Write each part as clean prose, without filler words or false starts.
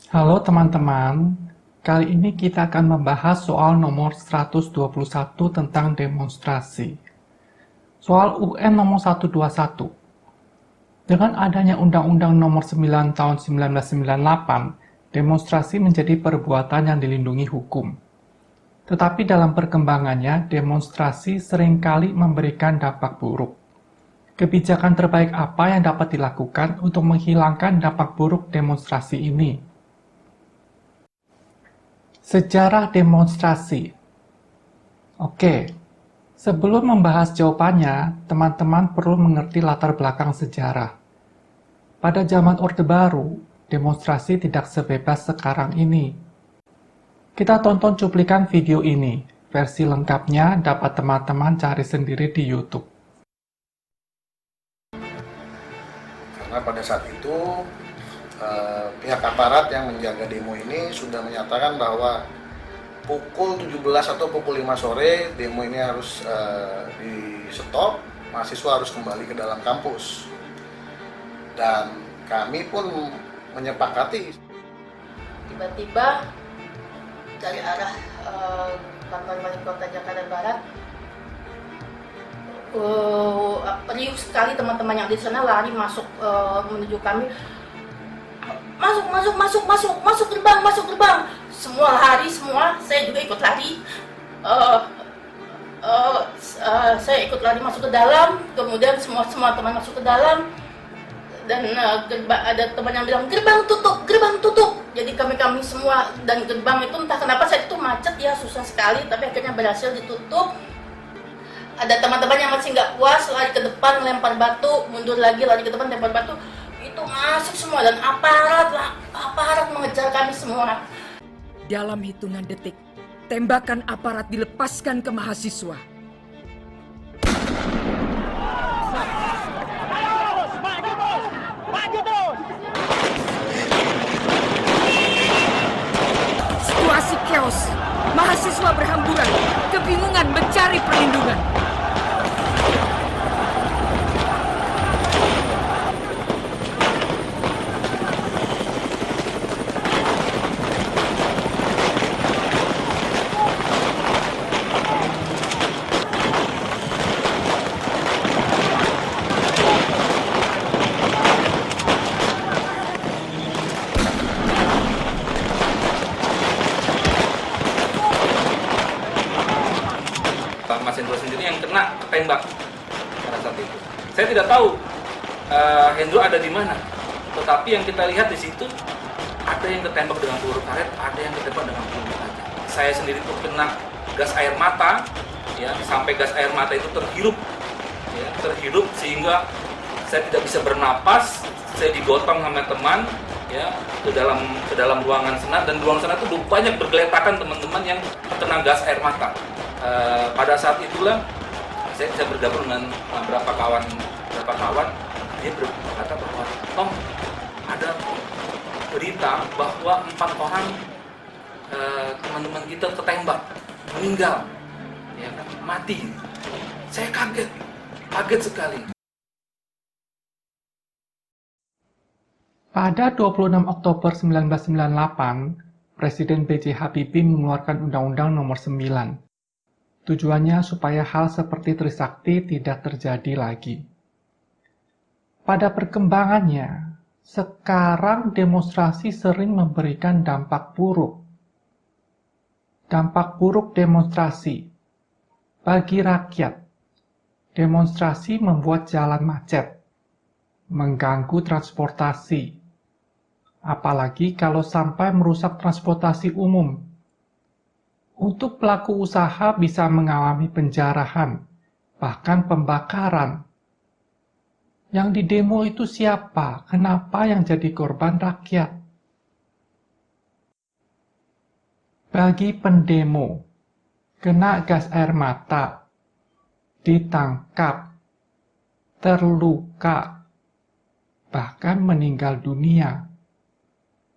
Halo teman-teman, kali ini kita akan membahas soal nomor 121 tentang demonstrasi. Soal UN nomor 121. Dengan adanya Undang-Undang nomor 9 tahun 1998, demonstrasi menjadi perbuatan yang dilindungi hukum. Tetapi dalam perkembangannya, demonstrasi seringkali memberikan dampak buruk. Kebijakan terbaik apa yang dapat dilakukan untuk menghilangkan dampak buruk demonstrasi ini? Sejarah demonstrasi. Oke, sebelum membahas jawabannya, teman-teman perlu mengerti latar belakang sejarah. Pada zaman Orde Baru, demonstrasi tidak sebebas sekarang ini. Kita tonton cuplikan video ini. Versi lengkapnya dapat teman-teman cari sendiri di YouTube. Karena pada saat itu pihak aparat yang menjaga demo ini sudah menyatakan bahwa pukul 17 atau pukul 5 sore demo ini harus di stop, mahasiswa harus kembali ke dalam kampus. Dan kami pun menyepakati. Tiba-tiba dari arah kantor wali kota Jakarta Barat, riuh sekali teman-teman yang di sana lari masuk menuju kami. Masuk gerbang. Semua lari, saya juga ikut lari. Saya ikut lari masuk ke dalam, kemudian semua teman masuk ke dalam. Dan ada teman yang bilang gerbang tutup. Jadi kami semua, dan gerbang itu entah kenapa saya itu macet ya, susah sekali, tapi akhirnya berhasil ditutup. Ada teman-teman yang masih nggak puas, lari ke depan lempar batu, mundur lagi lari ke depan lempar batu. Itu masuk semua, dan aparat mengejar kami semua. Dalam hitungan detik, tembakan aparat dilepaskan ke mahasiswa. Situasi chaos. Mahasiswa berhamburan, kebingungan mencari perlindungan. Mas Hendro sendiri yang kena ketembak pada saat itu. Saya tidak tahu Hendro ada di mana, tetapi yang kita lihat di situ ada yang ketembak dengan peluru karet, ada yang ketembak dengan peluru kaca. Saya sendiri pun kena gas air mata, ya, sampai gas air mata itu terhirup sehingga saya tidak bisa bernapas. Saya digotong sama teman, ya, ke dalam ruangan senat, dan ruangan senat itu banyak bergeletakan teman-teman yang terkena gas air mata. Pada saat itulah saya bisa bergabung dengan beberapa kawan, dia berkata bahwa Tom, ada berita bahwa 4 orang teman-teman kita ketembak, meninggal, ya, mati. Saya kaget sekali. Pada 26 Oktober 1998, Presiden B.J. Habibie mengeluarkan Undang-Undang nomor 9. Tujuannya supaya hal seperti Trisakti tidak terjadi lagi. Pada perkembangannya, sekarang demonstrasi sering memberikan dampak buruk. Dampak buruk demonstrasi. Bagi rakyat, demonstrasi membuat jalan macet, mengganggu transportasi, apalagi kalau sampai merusak transportasi umum. Untuk pelaku usaha bisa mengalami penjarahan, bahkan pembakaran. Yang didemo itu siapa? Kenapa yang jadi korban rakyat? Bagi pendemo, kena gas air mata, ditangkap, terluka, bahkan meninggal dunia.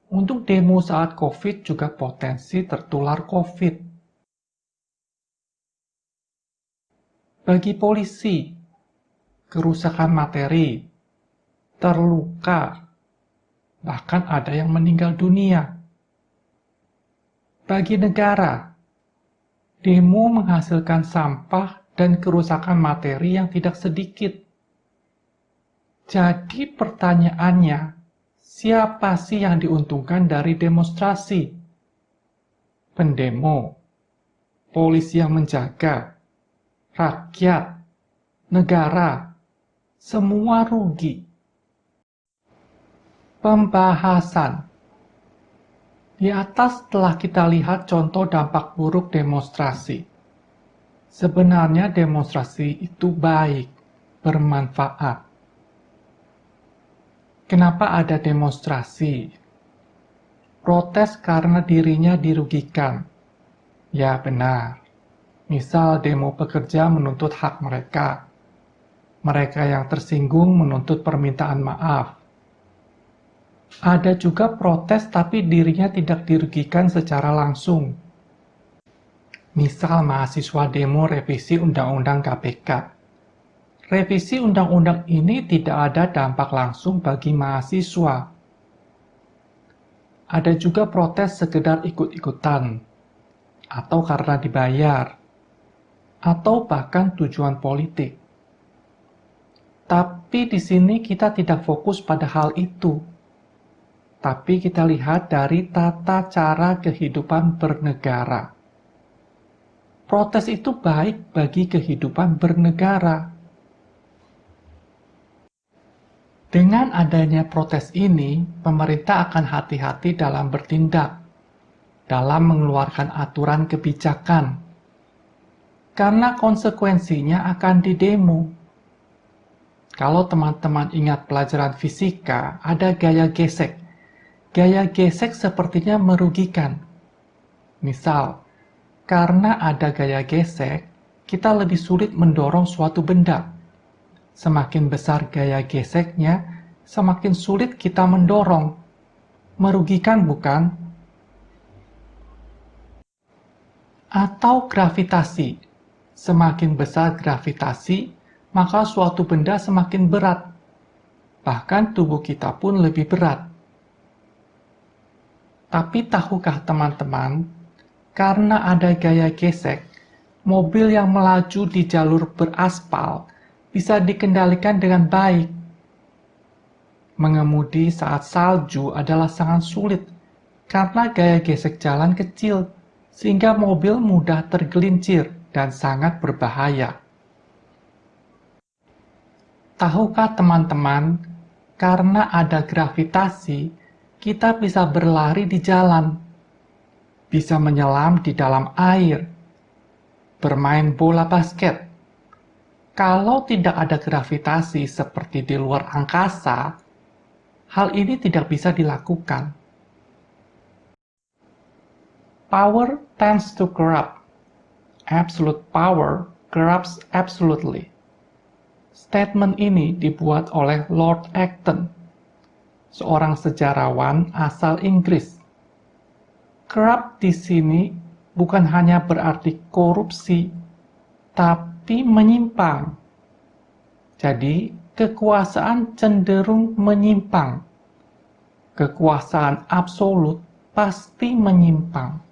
Untuk demo saat COVID juga potensi tertular COVID. Bagi polisi, kerusakan materi, terluka, bahkan ada yang meninggal dunia. Bagi negara, demo menghasilkan sampah dan kerusakan materi yang tidak sedikit. Jadi pertanyaannya, siapa sih yang diuntungkan dari demonstrasi? Pendemo, polisi yang menjaga, rakyat, negara, semua rugi. Pembahasan. Di atas telah kita lihat contoh dampak buruk demonstrasi. Sebenarnya demonstrasi itu baik, bermanfaat. Kenapa ada demonstrasi? Protes karena dirinya dirugikan. Ya benar. Misal demo pekerja menuntut hak mereka. Mereka yang tersinggung menuntut permintaan maaf. Ada juga protes tapi dirinya tidak dirugikan secara langsung. Misal mahasiswa demo revisi Undang-Undang KPK. Revisi undang-undang ini tidak ada dampak langsung bagi mahasiswa. Ada juga protes sekedar ikut-ikutan, atau karena dibayar, atau bahkan tujuan politik. Tapi di sini kita tidak fokus pada hal itu. Tapi kita lihat dari tata cara kehidupan bernegara. Protes itu baik bagi kehidupan bernegara. Dengan adanya protes ini, pemerintah akan hati-hati dalam bertindak, dalam mengeluarkan aturan kebijakan, karena konsekuensinya akan didemo. Kalau teman-teman ingat pelajaran fisika, ada gaya gesek. Gaya gesek sepertinya merugikan. Misal, karena ada gaya gesek, kita lebih sulit mendorong suatu benda. Semakin besar gaya geseknya, semakin sulit kita mendorong. Merugikan bukan? Atau gravitasi. Semakin besar gravitasi, maka suatu benda semakin berat. Bahkan tubuh kita pun lebih berat. Tapi tahukah teman-teman, karena ada gaya gesek, mobil yang melaju di jalur beraspal bisa dikendalikan dengan baik. Mengemudi saat salju adalah sangat sulit, karena gaya gesek jalan kecil, sehingga mobil mudah tergelincir dan sangat berbahaya. Tahukah teman-teman, karena ada gravitasi, kita bisa berlari di jalan, bisa menyelam di dalam air, bermain bola basket. Kalau tidak ada gravitasi seperti di luar angkasa, hal ini tidak bisa dilakukan. Power tends to corrupt. Absolute power corrupts absolutely. Statement ini dibuat oleh Lord Acton, seorang sejarawan asal Inggris. Corrupt di sini bukan hanya berarti korupsi, tapi menyimpang. Jadi, kekuasaan cenderung menyimpang. Kekuasaan absolut pasti menyimpang.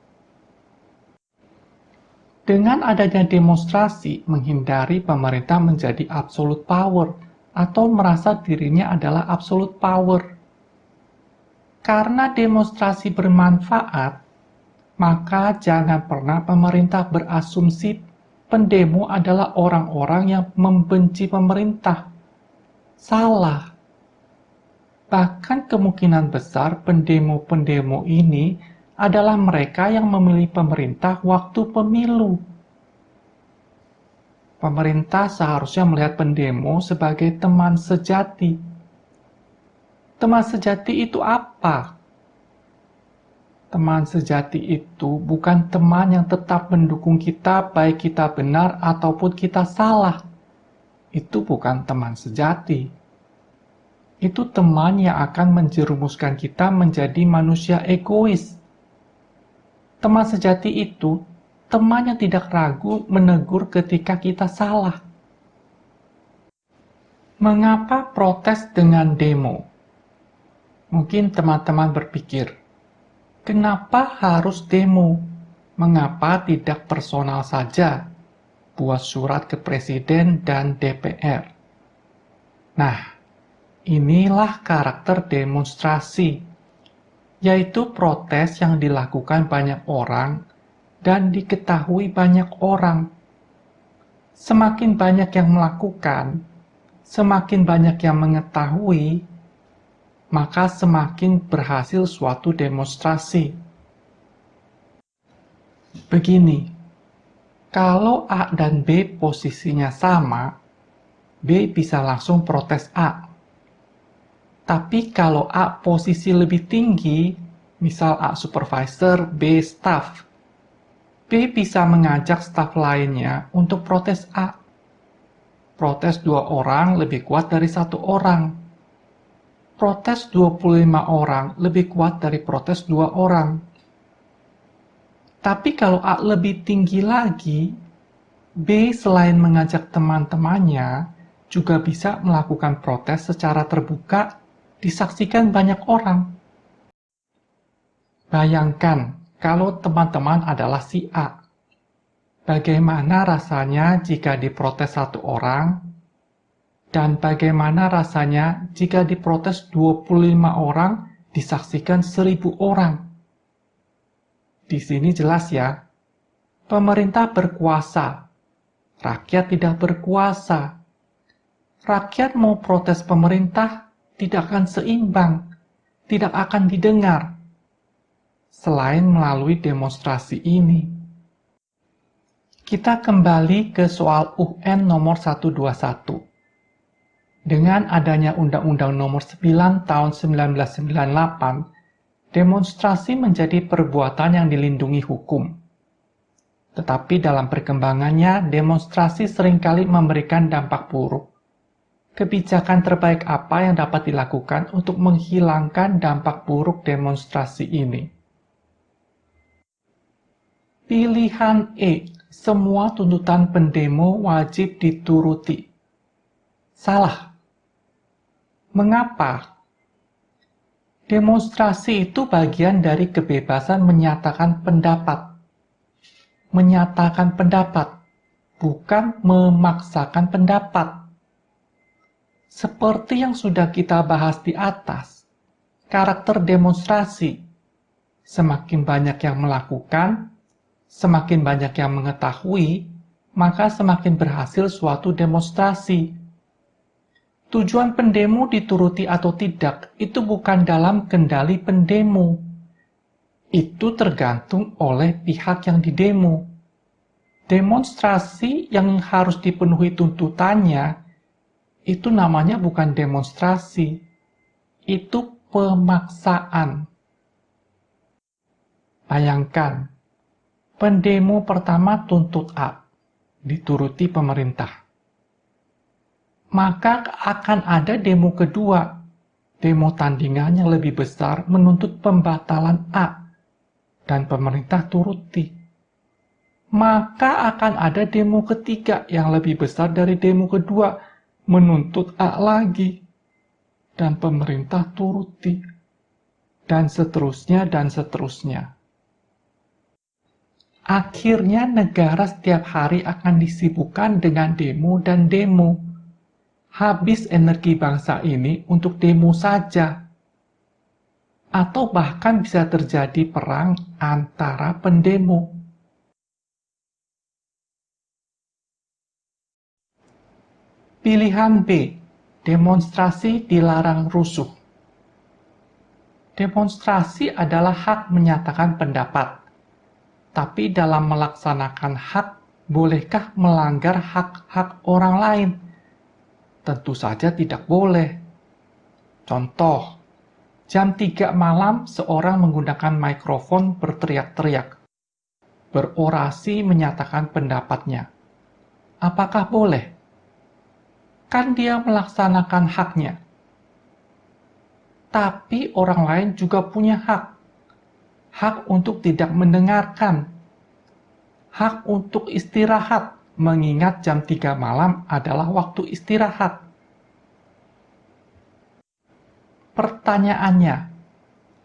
Dengan adanya demonstrasi, menghindari pemerintah menjadi absolute power atau merasa dirinya adalah absolute power. Karena demonstrasi bermanfaat, maka jangan pernah pemerintah berasumsi pendemo adalah orang-orang yang membenci pemerintah. Salah. Bahkan kemungkinan besar pendemo-pendemo ini adalah mereka yang memilih pemerintah waktu pemilu. Pemerintah seharusnya melihat pendemo sebagai teman sejati. Teman sejati itu apa? Teman sejati itu bukan teman yang tetap mendukung kita baik kita benar ataupun kita salah. Itu bukan teman sejati. Itu teman yang akan menjerumuskan kita menjadi manusia egois. Teman sejati itu teman yang tidak ragu menegur ketika kita salah. Mengapa protes dengan demo? Mungkin teman-teman berpikir, Kenapa harus demo? Mengapa tidak personal saja? Buat surat ke Presiden dan DPR. Nah, inilah karakter demonstrasi, yaitu protes yang dilakukan banyak orang dan diketahui banyak orang. Semakin banyak yang melakukan, semakin banyak yang mengetahui, maka semakin berhasil suatu demonstrasi. Begini, kalau A dan B posisinya sama, B bisa langsung protes A. Tapi kalau A posisi lebih tinggi, misal A supervisor, B staff, B bisa mengajak staf lainnya untuk protes A. Protes 2 orang lebih kuat dari 1 orang. Protes 25 orang lebih kuat dari protes 2 orang. Tapi kalau A lebih tinggi lagi, B selain mengajak teman-temannya, juga bisa melakukan protes secara terbuka, disaksikan banyak orang. Bayangkan, kalau teman-teman adalah si A. Bagaimana rasanya jika diprotes 1 orang, dan bagaimana rasanya jika diprotes 25 orang, disaksikan 1.000 orang. Di sini jelas ya, pemerintah berkuasa, rakyat tidak berkuasa. Rakyat mau protes pemerintah tidak akan seimbang, tidak akan didengar, selain melalui demonstrasi ini. Kita kembali ke soal UN nomor 121. Dengan adanya Undang-Undang nomor 9 tahun 1998, demonstrasi menjadi perbuatan yang dilindungi hukum. Tetapi dalam perkembangannya, demonstrasi seringkali memberikan dampak buruk. Kebijakan terbaik apa yang dapat dilakukan untuk menghilangkan dampak buruk demonstrasi ini? Pilihan E, semua tuntutan pendemo wajib dituruti. Salah. Mengapa? Demonstrasi itu bagian dari kebebasan menyatakan pendapat. Menyatakan pendapat, bukan memaksakan pendapat. Seperti yang sudah kita bahas di atas, karakter demonstrasi, semakin banyak yang melakukan, semakin banyak yang mengetahui, maka semakin berhasil suatu demonstrasi. Tujuan pendemo dituruti atau tidak, itu bukan dalam kendali pendemo. Itu tergantung oleh pihak yang didemo. Demonstrasi yang harus dipenuhi tuntutannya, itu namanya bukan demonstrasi. Itu pemaksaan. Bayangkan, pendemo pertama tuntut A, dituruti pemerintah. Maka akan ada demo kedua, demo tandingan yang lebih besar menuntut pembatalan A, dan pemerintah turuti. Maka akan ada demo ketiga yang lebih besar dari demo kedua, menuntut A lagi, dan pemerintah turuti, dan seterusnya dan seterusnya. Akhirnya negara setiap hari akan disibukkan dengan demo dan demo. Habis energi bangsa ini untuk demo saja. Atau bahkan bisa terjadi perang antara pendemo. Pilihan B, demonstrasi dilarang rusuh. Demonstrasi adalah hak menyatakan pendapat. Tapi dalam melaksanakan hak, bolehkah melanggar hak-hak orang lain? Tentu saja tidak boleh. Contoh, jam 3 malam seorang menggunakan mikrofon berteriak-teriak, berorasi menyatakan pendapatnya. Apakah boleh? Kan dia melaksanakan haknya. Tapi orang lain juga punya hak. Hak untuk tidak mendengarkan. Hak untuk istirahat. Mengingat jam 3 malam adalah waktu istirahat. Pertanyaannya,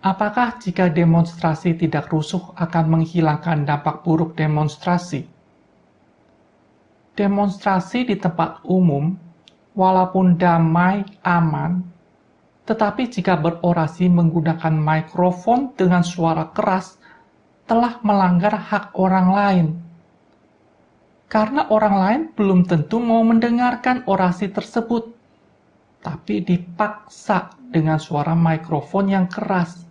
Apakah jika demonstrasi tidak rusuh akan menghilangkan dampak buruk demonstrasi? Demonstrasi di tempat umum, walaupun damai, aman, tetapi jika berorasi menggunakan mikrofon dengan suara keras, telah melanggar hak orang lain. Karena orang lain belum tentu mau mendengarkan orasi tersebut, tapi dipaksa dengan suara mikrofon yang keras.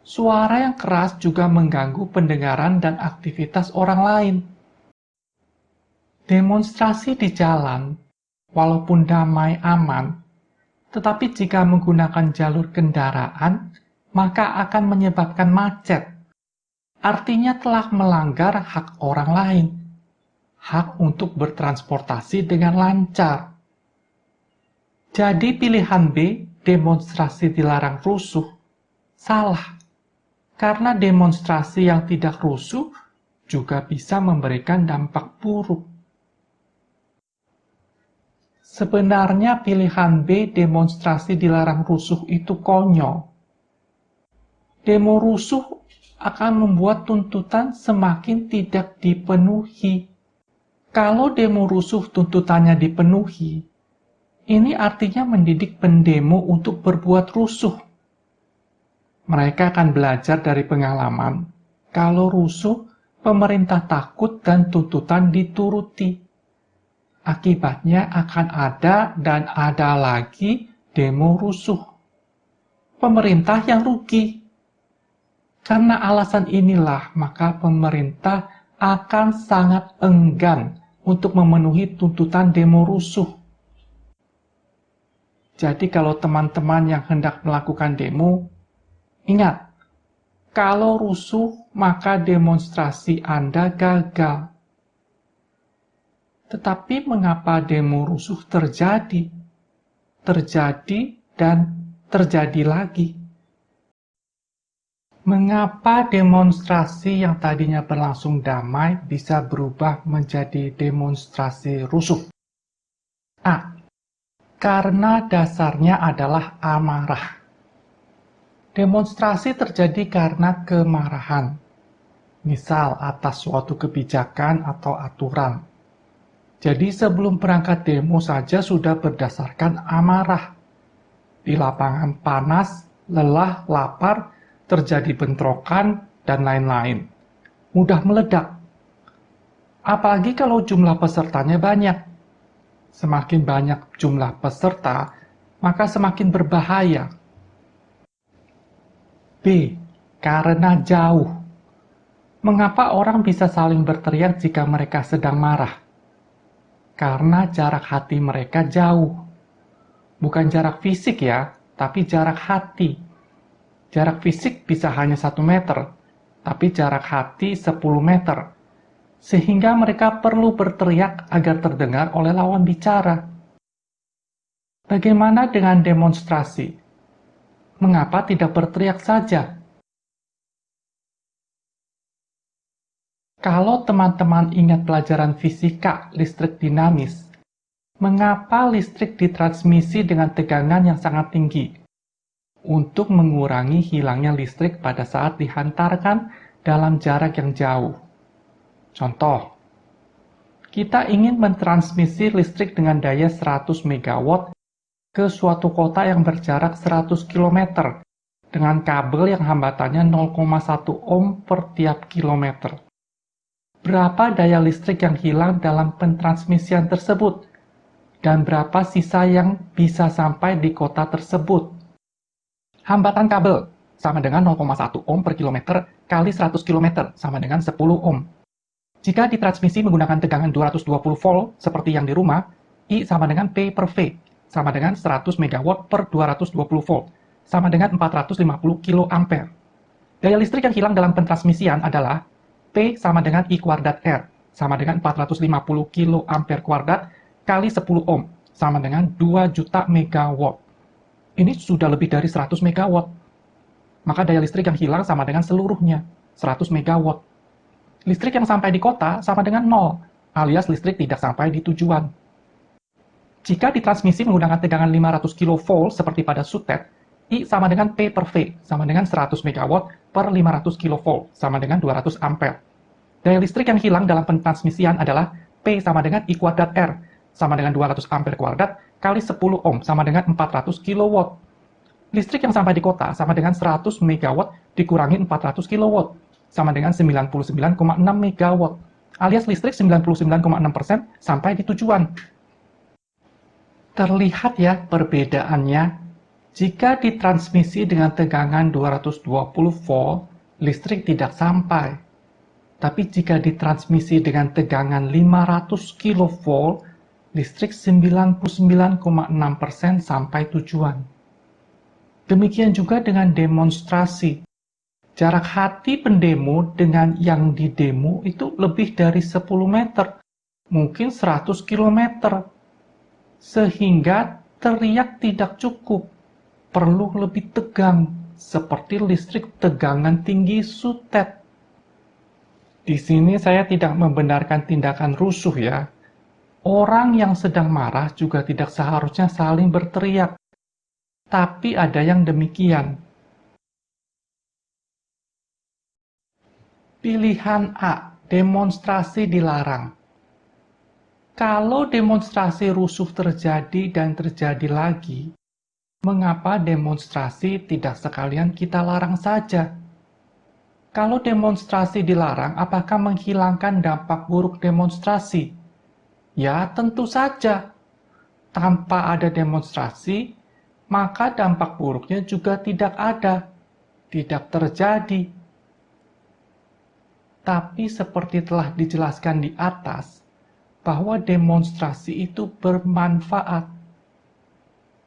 Suara yang keras juga mengganggu pendengaran dan aktivitas orang lain. Demonstrasi di jalan, walaupun damai aman, tetapi jika menggunakan jalur kendaraan, maka akan menyebabkan macet. Artinya telah melanggar hak orang lain, hak untuk bertransportasi dengan lancar. Jadi pilihan B, demonstrasi dilarang rusuh, salah. Karena demonstrasi yang tidak rusuh juga bisa memberikan dampak buruk. Sebenarnya pilihan B, demonstrasi dilarang rusuh itu konyol. Demo rusuh akan membuat tuntutan semakin tidak dipenuhi. Kalau demo rusuh tuntutannya dipenuhi, ini artinya mendidik pendemo untuk berbuat rusuh. Mereka akan belajar dari pengalaman. Kalau rusuh, pemerintah takut dan tuntutan dituruti. Akibatnya akan ada dan ada lagi demo rusuh. Pemerintah yang rugi. Karena alasan inilah, maka pemerintah akan sangat enggan untuk memenuhi tuntutan demo rusuh. Jadi kalau teman-teman yang hendak melakukan demo, ingat, kalau rusuh maka demonstrasi Anda gagal. Tetapi mengapa demo rusuh terjadi? Terjadi dan terjadi lagi. Mengapa demonstrasi yang tadinya berlangsung damai bisa berubah menjadi demonstrasi rusuh? A. Karena dasarnya adalah amarah. Demonstrasi terjadi karena kemarahan, misal atas suatu kebijakan atau aturan. Jadi sebelum berangkat demo saja sudah berdasarkan amarah. Di lapangan panas, lelah, lapar, terjadi bentrokan, dan lain-lain. Mudah meledak. Apalagi kalau jumlah pesertanya banyak. Semakin banyak jumlah peserta, maka semakin berbahaya. B. Karena jauh. Mengapa orang bisa saling berteriak jika mereka sedang marah? Karena jarak hati mereka jauh. Bukan jarak fisik ya, tapi jarak hati. Jarak fisik bisa hanya 1 meter, tapi jarak hati 10 meter. Sehingga mereka perlu berteriak agar terdengar oleh lawan bicara. Bagaimana dengan demonstrasi? Mengapa tidak berteriak saja? Kalau teman-teman ingat pelajaran fisika listrik dinamis, mengapa listrik ditransmisi dengan tegangan yang sangat tinggi? Untuk mengurangi hilangnya listrik pada saat dihantarkan dalam jarak yang jauh. Contoh, kita ingin mentransmisi listrik dengan daya 100 MW ke suatu kota yang berjarak 100 km dengan kabel yang hambatannya 0,1 ohm per tiap kilometer. Berapa daya listrik yang hilang dalam pentransmisian tersebut? Dan berapa sisa yang bisa sampai di kota tersebut? Hambatan kabel sama dengan 0,1 ohm per kilometer kali 100 km sama dengan 10 ohm. Jika ditransmisi menggunakan tegangan 220 volt seperti yang di rumah, I sama dengan P per V, sama dengan 100 MW per 220 volt, sama dengan 450 kA. Daya listrik yang hilang dalam pentransmisian adalah P sama dengan I kuadrat R, sama dengan 450 kA kali 10 ohm, sama dengan 2 juta megawatt. Ini sudah lebih dari 100 megawatt. Maka daya listrik yang hilang sama dengan seluruhnya, 100 megawatt. Listrik yang sampai di kota sama dengan 0, alias listrik tidak sampai di tujuan. Jika ditransmisi menggunakan tegangan 500 kV seperti pada sutet, I sama dengan P per V, sama dengan 100 MW per 500 kV, sama dengan 200 ampere. Daya listrik yang hilang dalam pentransmisian adalah P sama dengan I kuadrat R, sama dengan 200 ampere kuadrat, kali 10 ohm, sama dengan 400 kW. Listrik yang sampai di kota sama dengan 100 MW dikurangi 400 kW, sama dengan 99,6 MW, alias listrik 99,6% sampai di tujuan. Terlihat ya perbedaannya. Jika ditransmisi dengan tegangan 220 volt, listrik tidak sampai. Tapi jika ditransmisi dengan tegangan 500 kV, listrik 99,6% sampai tujuan. Demikian juga dengan demonstrasi. Jarak hati pendemo dengan yang didemo itu lebih dari 10 meter, mungkin 100 km. Sehingga teriak tidak cukup. Perlu lebih tegang, seperti listrik tegangan tinggi sutet. Di sini saya tidak membenarkan tindakan rusuh ya. Orang yang sedang marah juga tidak seharusnya saling berteriak. Tapi ada yang demikian. Pilihan A, demonstrasi dilarang. Kalau demonstrasi rusuh terjadi dan terjadi lagi, mengapa demonstrasi tidak sekalian kita larang saja? Kalau demonstrasi dilarang, apakah menghilangkan dampak buruk demonstrasi? Ya, tentu saja. Tanpa ada demonstrasi, maka dampak buruknya juga tidak ada, tidak terjadi. Tapi seperti telah dijelaskan di atas, bahwa demonstrasi itu bermanfaat.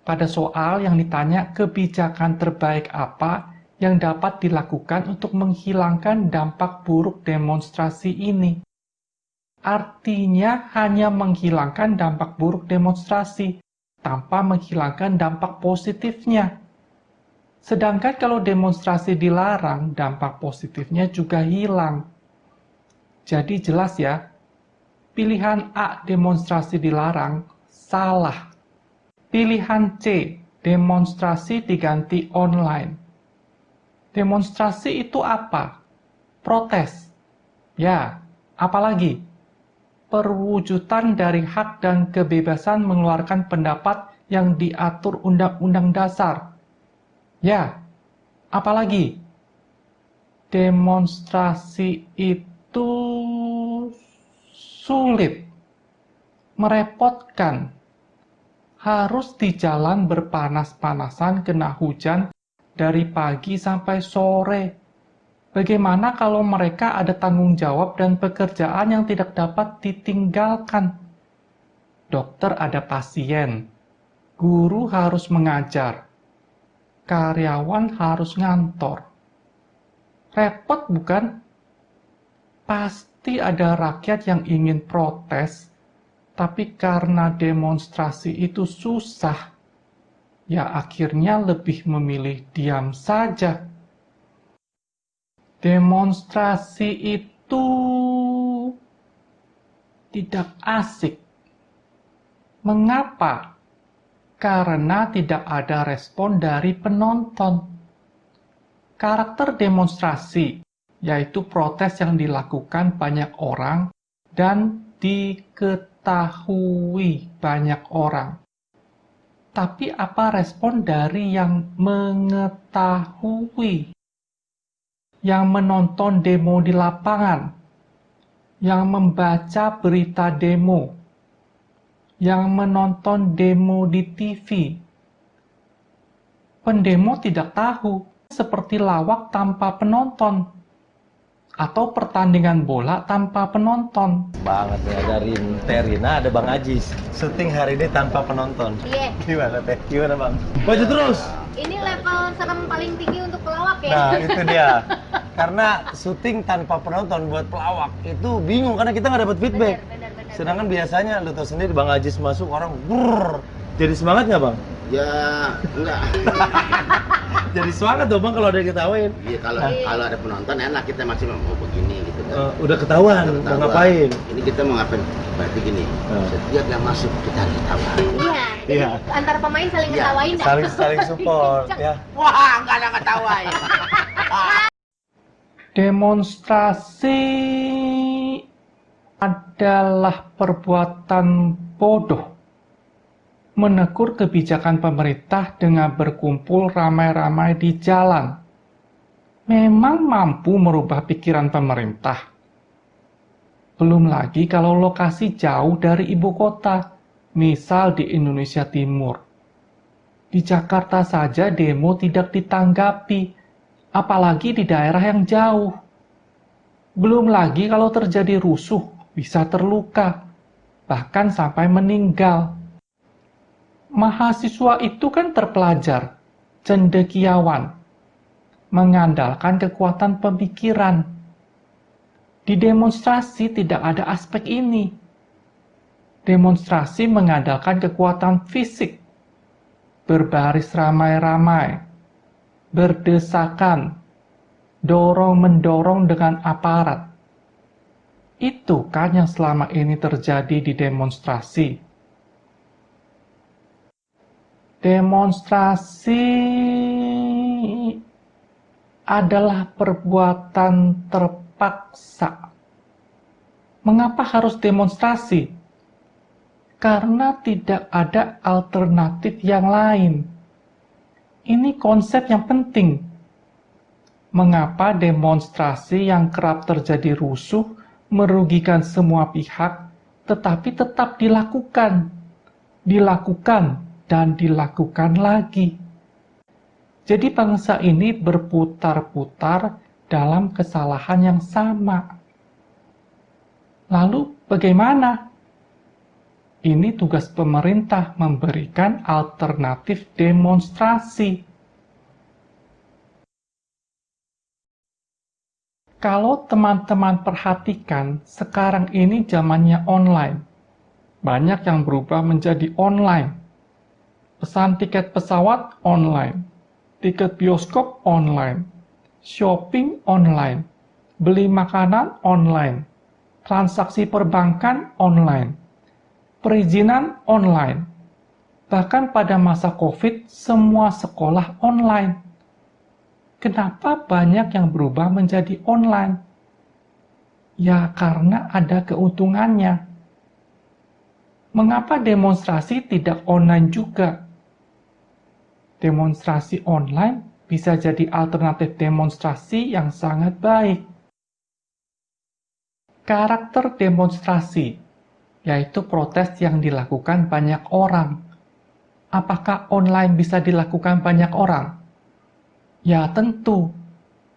Pada soal yang ditanya kebijakan terbaik apa yang dapat dilakukan untuk menghilangkan dampak buruk demonstrasi ini. Artinya hanya menghilangkan dampak buruk demonstrasi, tanpa menghilangkan dampak positifnya. Sedangkan kalau demonstrasi dilarang, dampak positifnya juga hilang. Jadi jelas ya, pilihan A demonstrasi dilarang salah. Pilihan C, demonstrasi diganti online. Demonstrasi itu apa? Protes. Ya, apalagi? Perwujudan dari hak dan kebebasan mengeluarkan pendapat yang diatur Undang-Undang Dasar. Ya, apalagi? Demonstrasi itu sulit, merepotkan. Harus di jalan berpanas-panasan kena hujan dari pagi sampai sore. Bagaimana kalau mereka ada tanggung jawab dan pekerjaan yang tidak dapat ditinggalkan? Dokter ada pasien, guru harus mengajar, karyawan harus ngantor. Repot bukan? Pasti ada rakyat yang ingin protes, tapi karena demonstrasi itu susah, ya akhirnya lebih memilih diam saja. Demonstrasi itu tidak asik. Mengapa? Karena tidak ada respon dari penonton. Karakter demonstrasi, yaitu protes yang dilakukan banyak orang dan diketahui banyak orang. Tapi apa respon dari yang mengetahui? Yang menonton demo di lapangan? Yang membaca berita demo? Yang menonton demo di TV? Pendemo tidak tahu, seperti lawak tanpa penonton. Atau pertandingan bola tanpa penonton. Banget nih, ada Terina, ada Bang Ajis. Syuting hari ini tanpa penonton. Iya. Gimana Teh? Gimana Bang? Maju terus! Ini level serem paling tinggi untuk pelawak ya? Nah itu dia. Karena syuting tanpa penonton buat pelawak itu bingung karena kita nggak dapat feedback. Benar. Sedangkan biasanya lu tau sendiri Bang Ajis masuk orang brrrr. Jadi semangat nggak Bang? Ya enggak. Jadi semangat dong bang kalau ada yang ketawain. Iya kalau ada penonton enak kita masih mau begini gitu kan. Udah ketahuan, mau ngapain? Ini kita mau ngapain? Berarti gini, setiap yang masuk kita harus ketawa. Iya. Iya. Antar pemain saling Iya, ngetawain dah. Saling support ya. Wah, enggak ada ketawain. Demonstrasi adalah perbuatan bodoh. Menegur kebijakan pemerintah dengan berkumpul ramai-ramai di jalan. Memang mampu merubah pikiran pemerintah. Belum lagi kalau lokasi jauh dari ibu kota, misal di Indonesia Timur. Di Jakarta saja demo tidak ditanggapi, apalagi di daerah yang jauh. Belum lagi kalau terjadi rusuh, bisa terluka, bahkan sampai meninggal. Mahasiswa itu kan terpelajar, cendekiawan, mengandalkan kekuatan pemikiran. Di demonstrasi tidak ada aspek ini. Demonstrasi mengandalkan kekuatan fisik, berbaris ramai-ramai, berdesakan, dorong-mendorong dengan aparat. Itu kan yang selama ini terjadi di demonstrasi. Demonstrasi adalah perbuatan terpaksa. Mengapa harus demonstrasi? Karena tidak ada alternatif yang lain. Ini konsep yang penting. Mengapa demonstrasi yang kerap terjadi rusuh, merugikan semua pihak, tetapi tetap dilakukan, dan dilakukan lagi. Jadi bangsa ini berputar-putar dalam kesalahan yang sama. Lalu bagaimana? Ini tugas pemerintah memberikan alternatif demonstrasi. Kalau teman-teman perhatikan, sekarang ini zamannya online. Banyak yang berubah menjadi online. Pesan tiket pesawat online, tiket bioskop online, shopping online, beli makanan online, transaksi perbankan online, perizinan online. Bahkan pada masa COVID, semua sekolah online. Kenapa banyak yang berubah menjadi online? Ya, karena ada keuntungannya. Mengapa demonstrasi tidak online juga? Demonstrasi online bisa jadi alternatif demonstrasi yang sangat baik. Karakter demonstrasi, yaitu protes yang dilakukan banyak orang. Apakah online bisa dilakukan banyak orang? Ya tentu,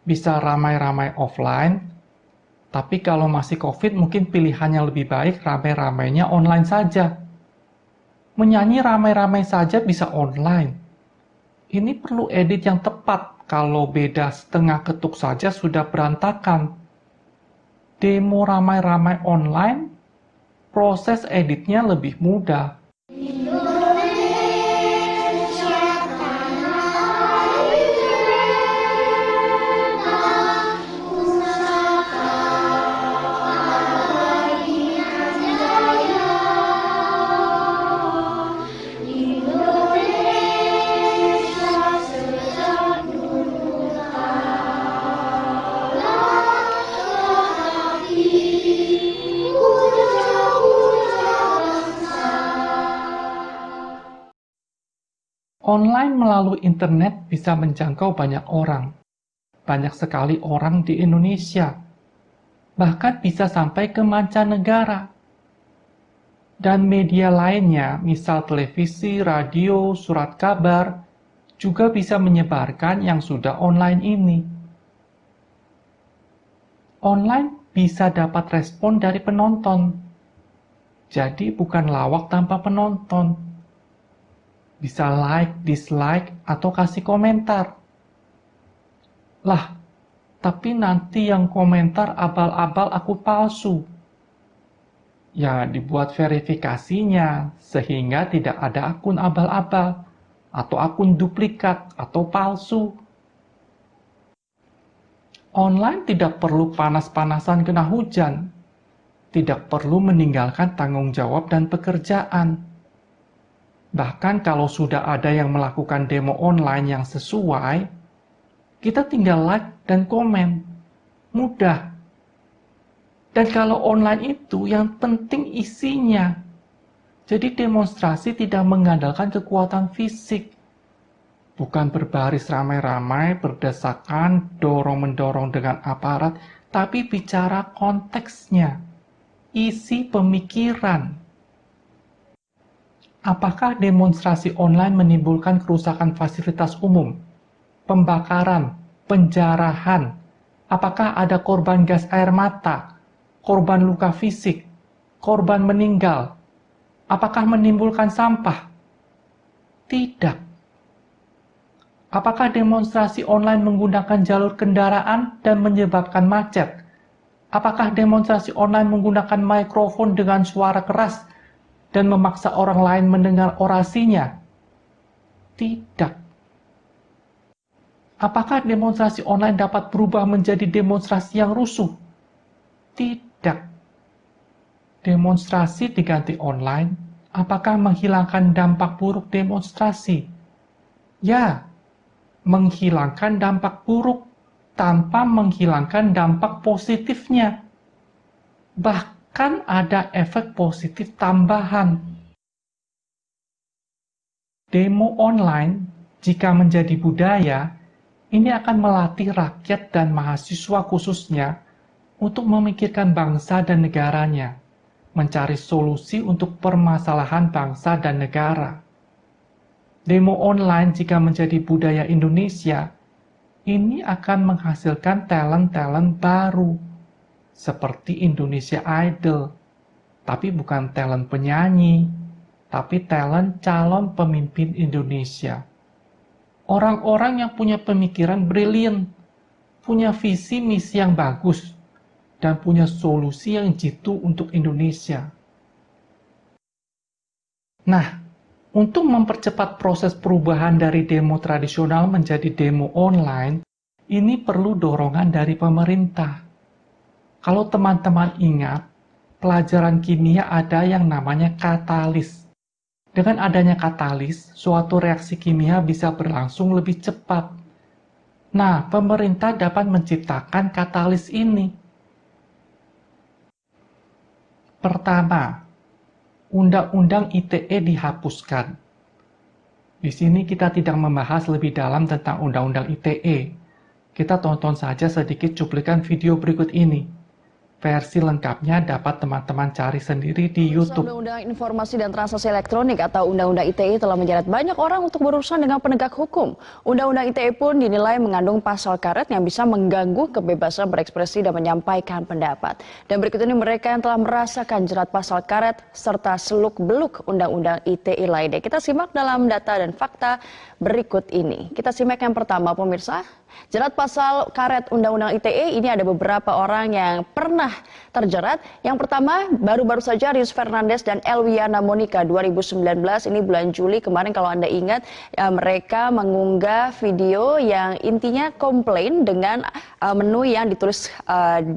bisa ramai-ramai offline, tapi kalau masih COVID mungkin pilihannya lebih baik ramai-ramainya online saja. Menyanyi ramai-ramai saja bisa online. Ini perlu edit yang tepat, kalau beda setengah ketuk saja sudah berantakan. Demo ramai-ramai online, proses editnya lebih mudah. Online melalui internet bisa menjangkau banyak orang. Banyak sekali orang di Indonesia. Bahkan bisa sampai ke mancanegara. Dan media lainnya, misal televisi, radio, surat kabar, juga bisa menyebarkan yang sudah online ini. Online bisa dapat respon dari penonton. Jadi bukan lawak tanpa penonton. Bisa like, dislike, atau kasih komentar. Lah, tapi nanti yang komentar abal-abal akun palsu. Ya, dibuat verifikasinya, sehingga tidak ada akun abal-abal. atau akun duplikat atau palsu. Online tidak perlu panas-panasan kena hujan, tidak perlu meninggalkan tanggung jawab dan pekerjaan. Bahkan kalau sudah ada yang melakukan demo online yang sesuai, kita tinggal like dan komen. Mudah. Dan kalau online itu yang penting isinya. Jadi demonstrasi tidak mengandalkan kekuatan fisik. Bukan berbaris ramai-ramai, berdesakan, dorong-mendorong dengan aparat, tapi bicara konteksnya, isi pemikiran. Apakah demonstrasi online menimbulkan kerusakan fasilitas umum, pembakaran, penjarahan? Apakah ada korban gas air mata, korban luka fisik, korban meninggal? Apakah menimbulkan sampah? Tidak. Apakah demonstrasi online menggunakan jalur kendaraan dan menyebabkan macet? Apakah demonstrasi online menggunakan mikrofon dengan suara keras dan memaksa orang lain mendengar orasinya? Tidak. Apakah demonstrasi online dapat berubah menjadi demonstrasi yang rusuh? Tidak. Demonstrasi diganti online, apakah menghilangkan dampak buruk demonstrasi? Ya, menghilangkan dampak buruk tanpa menghilangkan dampak positifnya. Bahkan ada efek positif tambahan. Demo online, jika menjadi budaya, ini akan melatih rakyat dan mahasiswa khususnya untuk memikirkan bangsa dan negaranya, mencari solusi untuk permasalahan bangsa dan negara. Demo online jika menjadi budaya Indonesia, ini akan menghasilkan talent-talent baru, seperti Indonesia Idol, tapi bukan talent penyanyi, tapi talent calon pemimpin Indonesia. Orang-orang yang punya pemikiran brilian, punya visi misi yang bagus, dan punya solusi yang jitu untuk Indonesia. Nah, untuk mempercepat proses perubahan dari demo tradisional menjadi demo online, ini perlu dorongan dari pemerintah. Kalau teman-teman ingat, pelajaran kimia ada yang namanya katalis. Dengan adanya katalis, suatu reaksi kimia bisa berlangsung lebih cepat. Nah, pemerintah dapat menciptakan katalis ini. Pertama, Undang-Undang ITE dihapuskan. Di sini kita tidak membahas lebih dalam tentang Undang-Undang ITE. Kita tonton saja sedikit cuplikan video berikut ini. Versi lengkapnya dapat teman-teman cari sendiri di YouTube. Undang-Undang Informasi dan Transaksi Elektronik atau Undang-Undang ITE telah menyeret banyak orang untuk berurusan dengan penegak hukum. Undang-Undang ITE pun dinilai mengandung pasal karet yang bisa mengganggu kebebasan berekspresi dan menyampaikan pendapat. Dan berikut ini mereka yang telah merasakan jerat pasal karet serta seluk-beluk Undang-Undang ITE lainnya. Kita simak dalam data dan fakta berikut ini. Kita simak yang pertama, pemirsa. Jerat pasal karet Undang-Undang ITE ini ada beberapa orang yang pernah terjerat. Yang pertama, baru-baru saja Rius Fernandes dan Elwiana Monica 2019, ini bulan Juli kemarin kalau Anda ingat, mereka mengunggah video yang intinya komplain dengan menu yang ditulis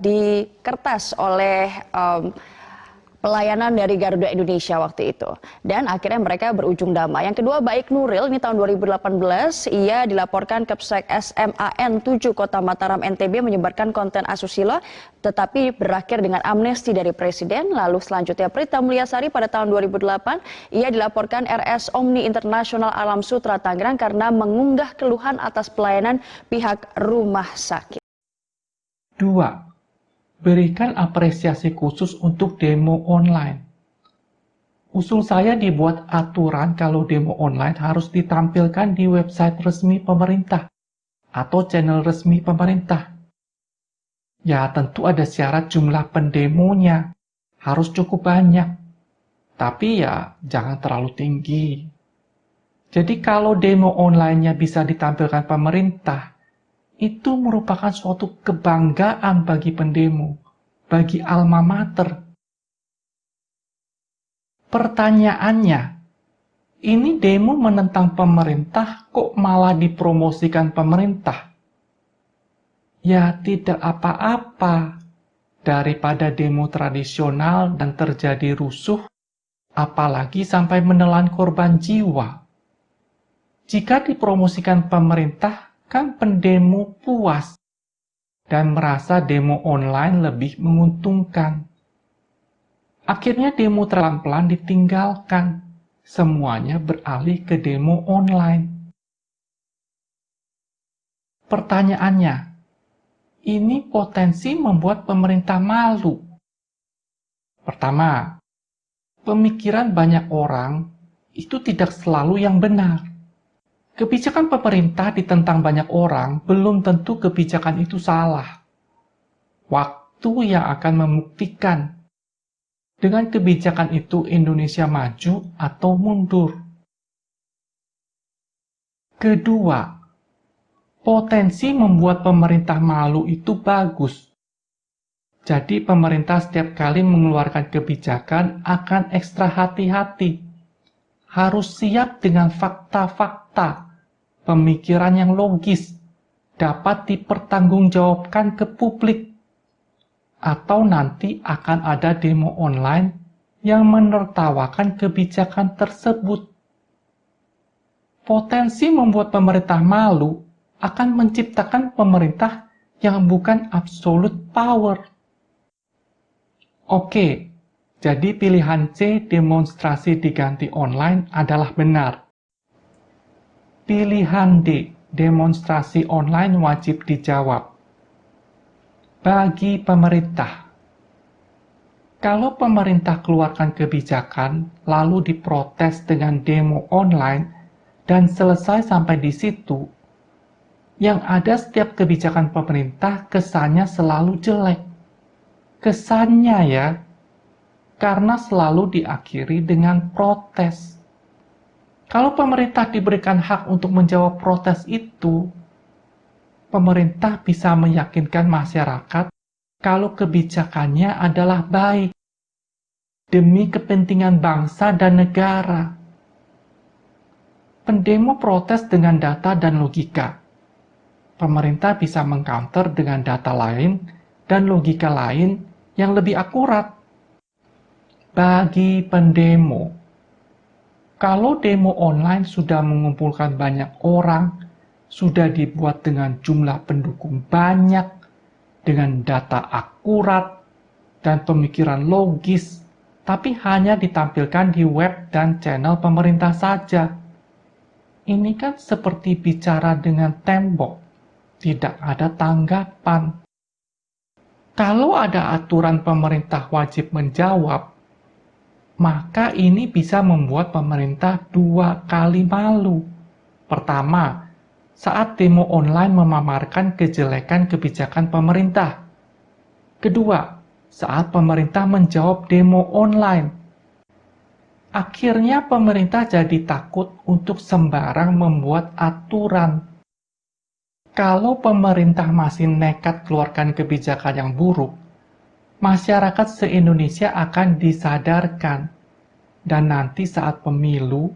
di kertas oleh pelayanan dari Garuda Indonesia waktu itu. Dan akhirnya mereka berujung damai. Yang kedua, Baik Nuril, ini tahun 2018, ia dilaporkan ke Polsek SMAN 7 Kota Mataram NTB menyebarkan konten asusila, tetapi berakhir dengan amnesti dari Presiden. Lalu selanjutnya Prita Mulyasari pada tahun 2008, ia dilaporkan RS Omni Internasional Alam Sutra Tangerang karena mengunggah keluhan atas pelayanan pihak rumah sakit. 2. Berikan apresiasi khusus untuk demo online. Usul saya dibuat aturan kalau demo online harus ditampilkan di website resmi pemerintah atau channel resmi pemerintah. Ya, tentu ada syarat jumlah pendemonya. Harus cukup banyak. Tapi ya, jangan terlalu tinggi. Jadi kalau demo online-nya bisa ditampilkan pemerintah, itu merupakan suatu kebanggaan bagi pendemo, bagi alma mater. Pertanyaannya, Ini demo menentang pemerintah kok malah dipromosikan pemerintah? Ya tidak apa-apa. Daripada demo tradisional dan terjadi rusuh, apalagi sampai menelan korban jiwa. Jika dipromosikan pemerintah, kan pendemo puas dan merasa demo online lebih menguntungkan. Akhirnya demo pelan-pelan ditinggalkan. Semuanya beralih ke demo online. Pertanyaannya, ini potensi membuat pemerintah malu. Pertama, pemikiran banyak orang itu tidak selalu yang benar. Kebijakan pemerintah ditentang banyak orang belum tentu kebijakan itu salah. Waktu yang akan membuktikan dengan kebijakan itu Indonesia maju atau mundur. Kedua, potensi membuat pemerintah malu itu bagus. Jadi pemerintah setiap kali mengeluarkan kebijakan akan ekstra hati-hati. Harus siap dengan fakta-fakta, pemikiran yang logis, dapat dipertanggungjawabkan ke publik. Atau nanti akan ada demo online yang menertawakan kebijakan tersebut. Potensi membuat pemerintah malu akan menciptakan pemerintah yang bukan absolute power. Oke, jadi pilihan C, demonstrasi diganti online adalah benar. Pilihan D, demonstrasi online wajib dijawab. Bagi pemerintah, kalau pemerintah keluarkan kebijakan lalu diprotes dengan demo online dan selesai sampai di situ, yang ada setiap kebijakan pemerintah kesannya selalu jelek. Kesannya ya, karena selalu diakhiri dengan protes. Kalau pemerintah diberikan hak untuk menjawab protes itu, pemerintah bisa meyakinkan masyarakat kalau kebijakannya adalah baik, demi kepentingan bangsa dan negara. Pendemo protes dengan data dan logika. Pemerintah bisa mengcounter dengan data lain dan logika lain yang lebih akurat. Bagi pendemo, kalau demo online sudah mengumpulkan banyak orang, sudah dibuat dengan jumlah pendukung banyak, dengan data akurat, dan pemikiran logis, tapi hanya ditampilkan di web dan channel pemerintah saja. Ini kan seperti bicara dengan tembok. Tidak ada tanggapan. Kalau ada aturan pemerintah wajib menjawab, maka ini bisa membuat pemerintah 2 kali malu. Pertama, saat demo online memamerkan kejelekan kebijakan pemerintah. Kedua, saat pemerintah menjawab demo online. Akhirnya pemerintah jadi takut untuk sembarang membuat aturan. Kalau pemerintah masih nekat keluarkan kebijakan yang buruk, masyarakat se-Indonesia akan disadarkan. Dan nanti saat pemilu,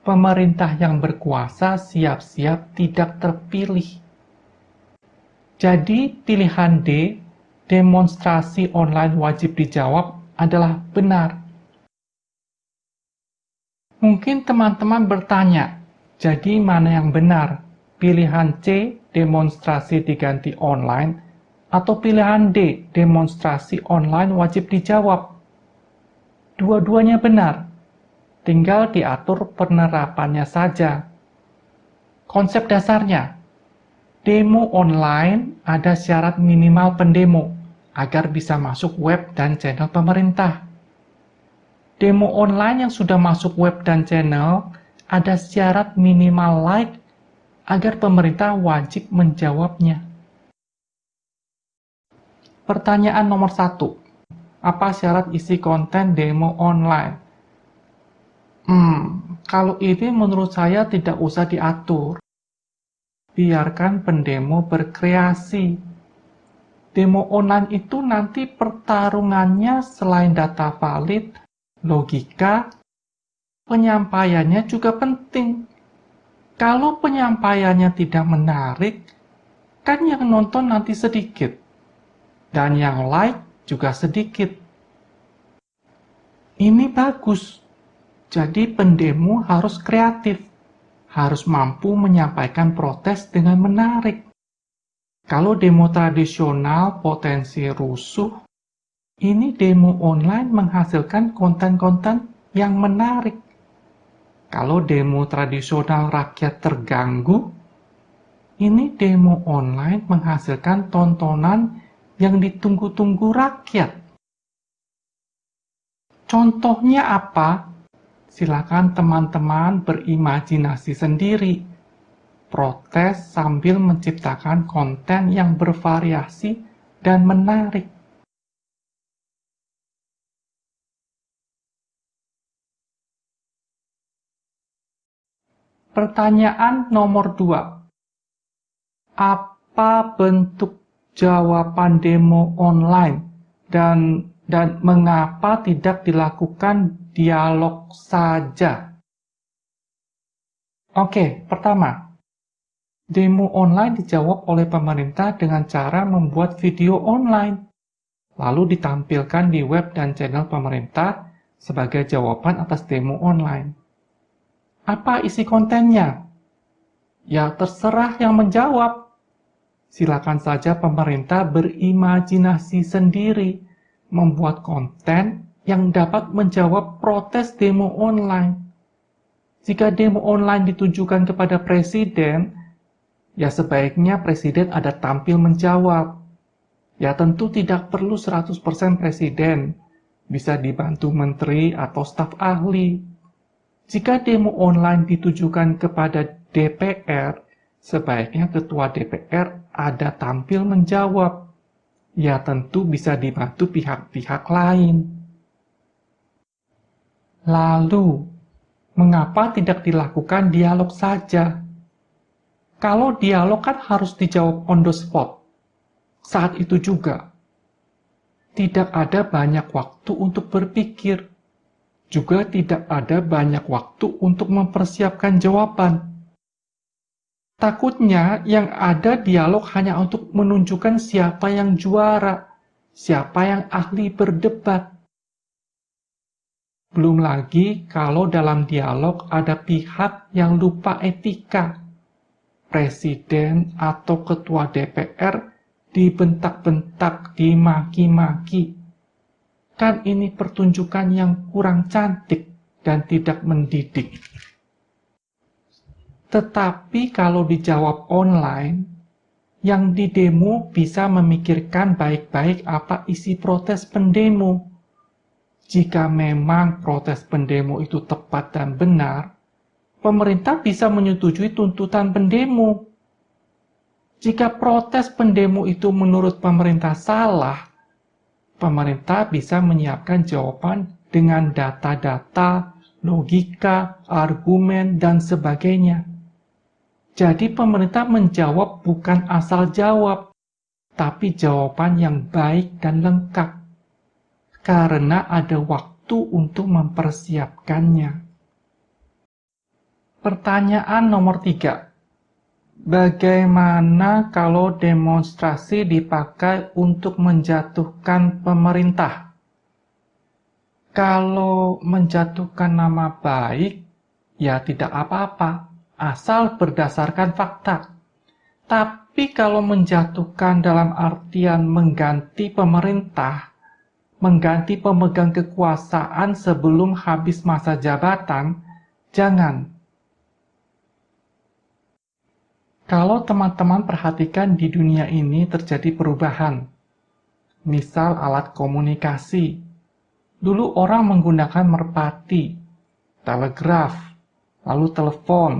pemerintah yang berkuasa siap-siap tidak terpilih. Jadi pilihan D, demonstrasi online wajib dijawab adalah benar. Mungkin teman-teman bertanya, jadi mana yang benar? Pilihan C, demonstrasi diganti online, atau pilihan D, demonstrasi online wajib dijawab? Dua-duanya benar, tinggal diatur penerapannya saja. Konsep dasarnya, demo online ada syarat minimal pendemo agar bisa masuk web dan channel pemerintah. Demo online yang sudah masuk web dan channel ada syarat minimal like agar pemerintah wajib menjawabnya. Pertanyaan nomor 1. Apa syarat isi konten demo online? Kalau ini menurut saya tidak usah diatur. Biarkan pendemo berkreasi. Demo online itu nanti pertarungannya selain data valid, logika, penyampaiannya juga penting. Kalau penyampaiannya tidak menarik, kan yang nonton nanti sedikit, dan yang like juga sedikit. Ini bagus. Jadi pendemo harus kreatif, harus mampu menyampaikan protes dengan menarik. Kalau demo tradisional potensi rusuh, ini demo online menghasilkan konten-konten yang menarik. Kalau demo tradisional rakyat terganggu, ini demo online menghasilkan tontonan yang ditunggu-tunggu rakyat. Contohnya apa? Silakan teman-teman berimajinasi sendiri. Protes sambil menciptakan konten yang bervariasi dan menarik. Pertanyaan nomor 2. Apa bentuk jawaban demo online dan mengapa tidak dilakukan dialog saja? Oke, pertama, demo online dijawab oleh pemerintah dengan cara membuat video online, lalu ditampilkan di web dan channel pemerintah sebagai jawaban atas demo online. Apa isi kontennya? Ya, terserah yang menjawab. Silakan saja pemerintah berimajinasi sendiri, membuat konten yang dapat menjawab protes demo online. Jika demo online ditujukan kepada presiden, ya sebaiknya presiden ada tampil menjawab. Ya tentu tidak perlu 100% presiden, bisa dibantu menteri atau staf ahli. Jika demo online ditujukan kepada DPR, sebaiknya ketua DPR ada tampil menjawab. Ya tentu bisa dibantu pihak-pihak lain. Lalu, mengapa tidak dilakukan dialog saja? Kalau dialog kan harus dijawab on the spot. Saat itu juga. Tidak ada banyak waktu untuk berpikir. Juga tidak ada banyak waktu untuk mempersiapkan jawaban. Takutnya yang ada dialog hanya untuk menunjukkan siapa yang juara, siapa yang ahli berdebat. Belum lagi kalau dalam dialog ada pihak yang lupa etika. Presiden atau ketua DPR dibentak-bentak, dimaki-maki. Kan ini pertunjukan yang kurang cantik dan tidak mendidik. Tetapi kalau dijawab online, yang didemo bisa memikirkan baik-baik apa isi protes pendemo. Jika memang protes pendemo itu tepat dan benar, pemerintah bisa menyetujui tuntutan pendemo. Jika protes pendemo itu menurut pemerintah salah, pemerintah bisa menyiapkan jawaban dengan data-data, logika, argumen, dan sebagainya. Jadi pemerintah menjawab bukan asal jawab, tapi jawaban yang baik dan lengkap. Karena ada waktu untuk mempersiapkannya. Pertanyaan nomor 3. Bagaimana kalau demonstrasi dipakai untuk menjatuhkan pemerintah? Kalau menjatuhkan nama baik, ya tidak apa-apa, asal berdasarkan fakta. Tapi kalau menjatuhkan dalam artian mengganti pemerintah, mengganti pemegang kekuasaan sebelum habis masa jabatan, jangan. Kalau teman-teman perhatikan di dunia ini terjadi perubahan. Misal alat komunikasi. Dulu orang menggunakan merpati, telegraf, lalu telepon.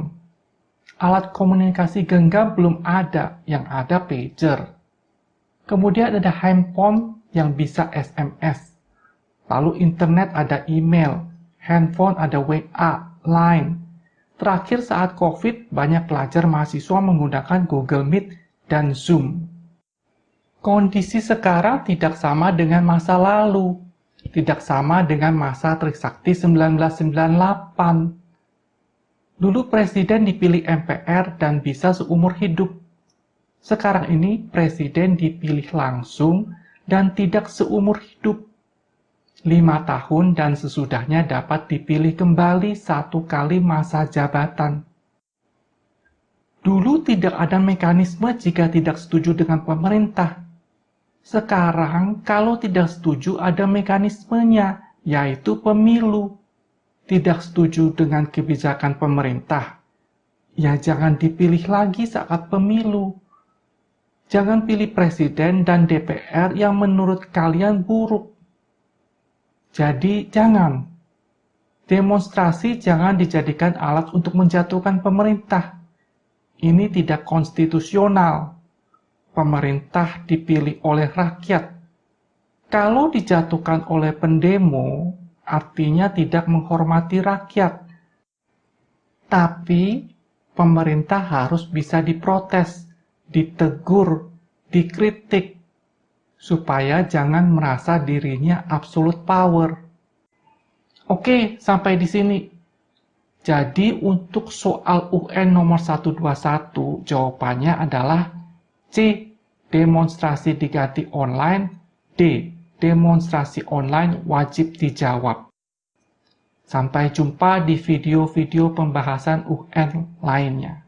Alat komunikasi genggam belum ada, yang ada pager. Kemudian ada handphone yang bisa SMS. Lalu internet ada email, handphone ada WA, Line. Terakhir saat COVID, banyak pelajar mahasiswa menggunakan Google Meet dan Zoom. Kondisi sekarang tidak sama dengan masa lalu. Tidak sama dengan masa Trisakti 1998. Dulu presiden dipilih MPR dan bisa seumur hidup. Sekarang ini presiden dipilih langsung dan tidak seumur hidup. 5 tahun dan sesudahnya dapat dipilih kembali 1 kali masa jabatan. Dulu tidak ada mekanisme jika tidak setuju dengan pemerintah. Sekarang kalau tidak setuju ada mekanismenya, yaitu pemilu. Tidak setuju dengan kebijakan pemerintah, ya jangan dipilih lagi saat pemilu. Jangan pilih presiden dan DPR yang menurut kalian buruk. Jadi jangan. Demonstrasi jangan dijadikan alat untuk menjatuhkan pemerintah. Ini tidak konstitusional. Pemerintah dipilih oleh rakyat. Kalau dijatuhkan oleh pendemo, artinya tidak menghormati rakyat. Tapi pemerintah harus bisa diprotes, ditegur, dikritik, supaya jangan merasa dirinya absolute power. Oke, sampai di sini. Jadi untuk soal UN nomor 121, jawabannya adalah C. Demonstrasi diganti online. D. Demonstrasi online wajib dijawab. Sampai jumpa di video-video pembahasan UN lainnya.